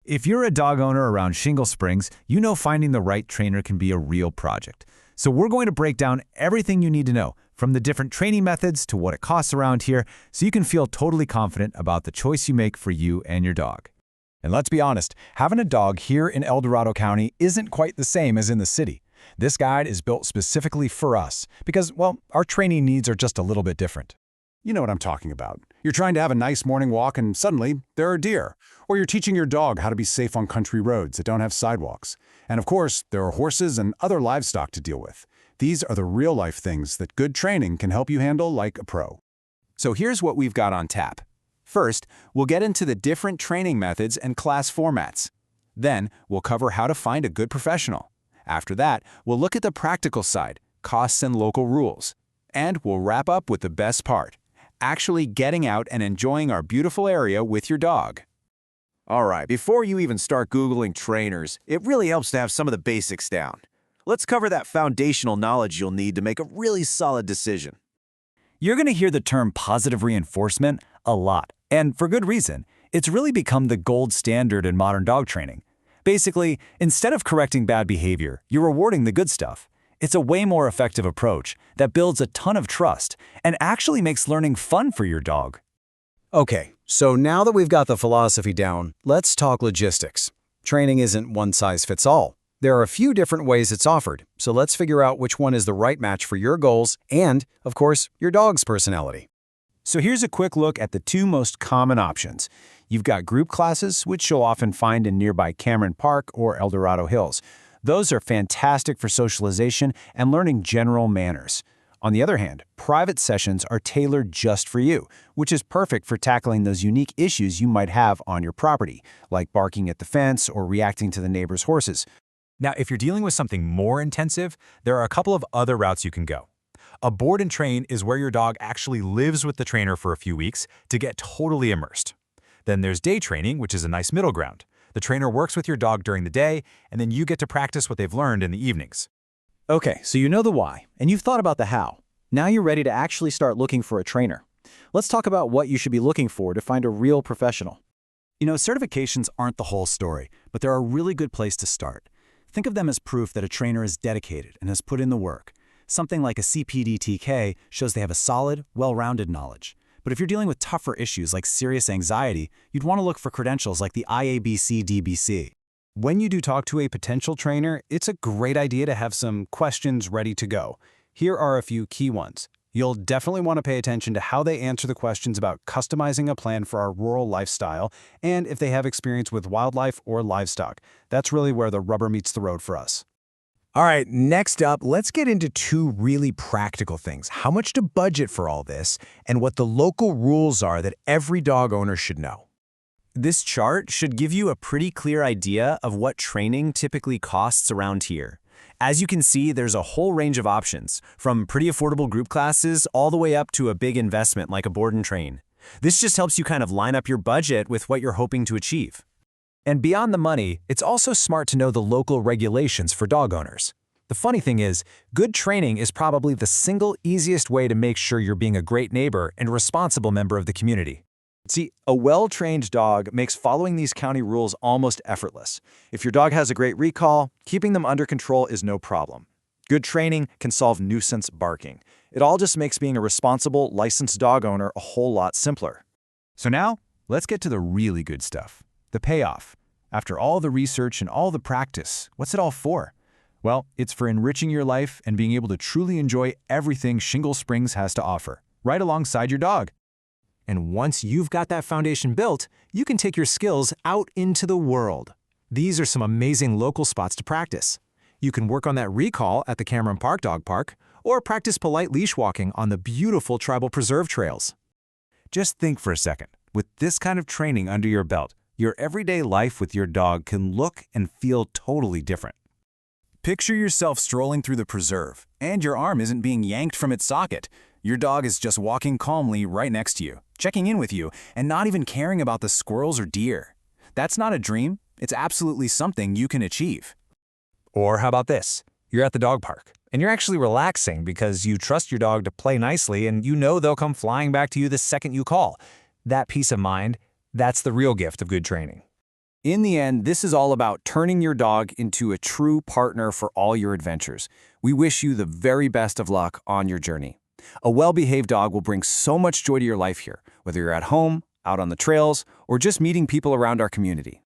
If you're a dog owner around Shingle Springs, you know finding the right trainer can be a real project. So we're going to break down everything you need to know, from the different training methods to what it costs around here, so you can feel totally confident about the choice you make for you and your dog. And let's be honest, having a dog here in El Dorado County isn't quite the same as in the city. This guide is built specifically for us because, well, our training needs are just a little bit different. You know what I'm talking about. You're trying to have a nice morning walk and suddenly there are deer. Or you're teaching your dog how to be safe on country roads that don't have sidewalks. And of course, there are horses and other livestock to deal with. These are the real-life things that good training can help you handle like a pro. So here's what we've got on tap. First, we'll get into the different training methods and class formats. Then, we'll cover how to find a good professional. After that, we'll look at the practical side, costs and local rules. And we'll wrap up with the best part, actually getting out and enjoying our beautiful area with your dog. All right, before you even start Googling trainers, it really helps to have some of the basics down. Let's cover that foundational knowledge you'll need to make a really solid decision. You're going to hear the term positive reinforcement a lot, and for good reason. It's really become the gold standard in modern dog training. Basically, instead of correcting bad behavior, you're rewarding the good stuff. It's a way more effective approach that builds a ton of trust and actually makes learning fun for your dog. Okay, so now that we've got the philosophy down, let's talk logistics. Training isn't one size fits all. There are a few different ways it's offered, so let's figure out which one is the right match for your goals and, of course, your dog's personality. So here's a quick look at the two most common options. You've got group classes, which you'll often find in nearby Cameron Park or El Dorado Hills. Those are fantastic for socialization and learning general manners. On the other hand, private sessions are tailored just for you, which is perfect for tackling those unique issues you might have on your property, like barking at the fence or reacting to the neighbor's horses. Now, if you're dealing with something more intensive, there are a couple of other routes you can go. A board and train is where your dog actually lives with the trainer for a few weeks to get totally immersed. Then there's day training, which is a nice middle ground. The trainer works with your dog during the day, and then you get to practice what they've learned in the evenings. Okay, so you know the why, and you've thought about the how. Now you're ready to actually start looking for a trainer. Let's talk about what you should be looking for to find a real professional. You know, certifications aren't the whole story, but they're a really good place to start. Think of them as proof that a trainer is dedicated and has put in the work. Something like a CPD-TK shows they have a solid, well-rounded knowledge. But if you're dealing with tougher issues like serious anxiety, you'd want to look for credentials like the IABC-DBC. When you do talk to a potential trainer, it's a great idea to have some questions ready to go. Here are a few key ones. You'll definitely want to pay attention to how they answer the questions about customizing a plan for our rural lifestyle and if they have experience with wildlife or livestock. That's really where the rubber meets the road for us. All right, next up, let's get into two really practical things. How much to budget for all this, and what the local rules are that every dog owner should know. This chart should give you a pretty clear idea of what training typically costs around here. As you can see, there's a whole range of options, from pretty affordable group classes all the way up to a big investment like a board and train. This just helps you kind of line up your budget with what you're hoping to achieve. And beyond the money, it's also smart to know the local regulations for dog owners. The funny thing is, good training is probably the single easiest way to make sure you're being a great neighbor and responsible member of the community. See, a well-trained dog makes following these county rules almost effortless. If your dog has a great recall, keeping them under control is no problem. Good training can solve nuisance barking. It all just makes being a responsible, licensed dog owner a whole lot simpler. So now, let's get to the really good stuff. The payoff. After all the research and all the practice, what's it all for? Well, it's for enriching your life and being able to truly enjoy everything Shingle Springs has to offer, right alongside your dog. And once you've got that foundation built, you can take your skills out into the world. These are some amazing local spots to practice. You can work on that recall at the Cameron Park Dog Park, or practice polite leash walking on the beautiful tribal preserve trails. Just think for a second. With this kind of training under your belt, your everyday life with your dog can look and feel totally different. Picture yourself strolling through the preserve, and your arm isn't being yanked from its socket. Your dog is just walking calmly right next to you, checking in with you, and not even caring about the squirrels or deer. That's not a dream. It's absolutely something you can achieve. Or how about this? You're at the dog park, and you're actually relaxing because you trust your dog to play nicely and you know they'll come flying back to you the second you call. That peace of mind, that's the real gift of good training. In the end, this is all about turning your dog into a true partner for all your adventures. We wish you the very best of luck on your journey. A well-behaved dog will bring so much joy to your life here, whether you're at home, out on the trails, or just meeting people around our community.